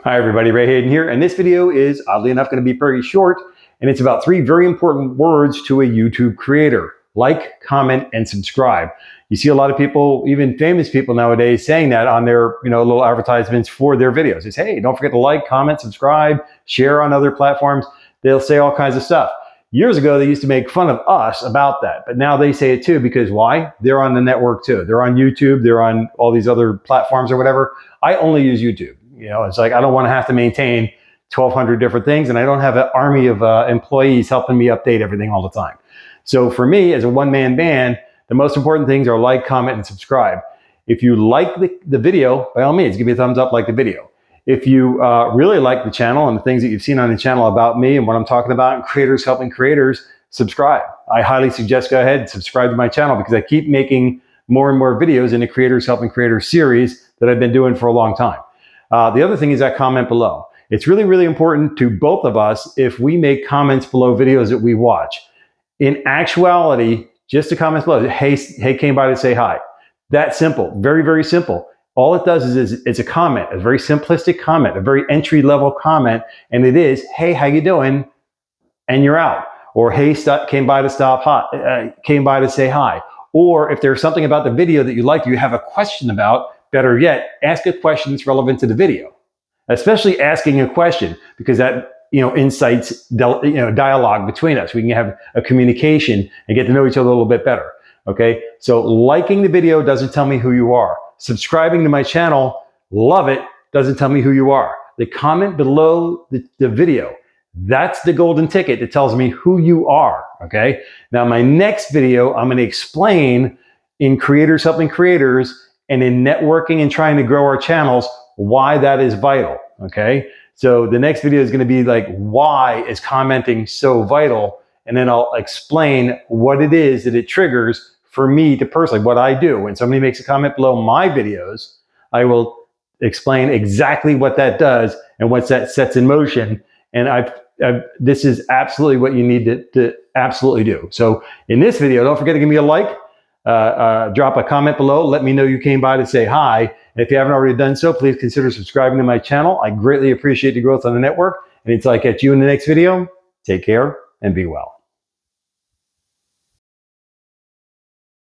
Hi everybody, Ray Hayden here, and this video is oddly enough going to be pretty short, and it's about 3 very important words to a YouTube creator: like, comment, and subscribe. You see a lot of people, even famous people nowadays, saying that on their little advertisements for their videos. They say, hey, don't forget to like, comment, subscribe, share on other platforms. They'll say all kinds of stuff. Years ago, they used to make fun of us about that, but now they say it too, because why? They're on the network too. They're on YouTube, they're on all these other platforms or whatever. I only use YouTube. It's like I don't want to have to maintain 1,200 different things, and I don't have an army of employees helping me update everything all the time. So for me, as a one-man band, the most important things are like, comment, and subscribe. If you like the video, by all means, give me a thumbs up, like the video. If you really like the channel and the things that you've seen on the channel about me and what I'm talking about and creators helping creators, subscribe. I highly suggest go ahead and subscribe to my channel, because I keep making more and more videos in the Creators Helping Creators series that I've been doing for a long time. The other thing is that comment below. It's really, really important to both of us if we make comments below videos that we watch. In actuality, just a comment below, hey, came by to say hi. That simple, very, very simple. All it does is it's a comment, a very simplistic comment, a very entry-level comment, and it is, hey, how you doing? And you're out. Or hey, came by to say hi. Or if there's something about the video that you like, you have a question about, better yet, ask a question that's relevant to the video. Especially asking a question, because that incites dialogue between us. We can have a communication and get to know each other a little bit better. Okay, so liking the video doesn't tell me who you are. Subscribing to my channel, love it, doesn't tell me who you are. The comment below the video, that's the golden ticket that tells me who you are. Okay, now my next video, I'm going to explain in Creators Helping Creators and in networking and trying to grow our channels, why that is vital, okay? So the next video is gonna be like, why is commenting so vital? And then I'll explain what it is that it triggers for me to personally, what I do. When somebody makes a comment below my videos, I will explain exactly what that does and what that sets in motion. And this is absolutely what you need to absolutely do. So in this video, don't forget to give me a like, drop a comment below. Let me know you came by to say hi. And if you haven't already done so, please consider subscribing to my channel. I greatly appreciate the growth on the network. And until I catch you in the next video, take care and be well.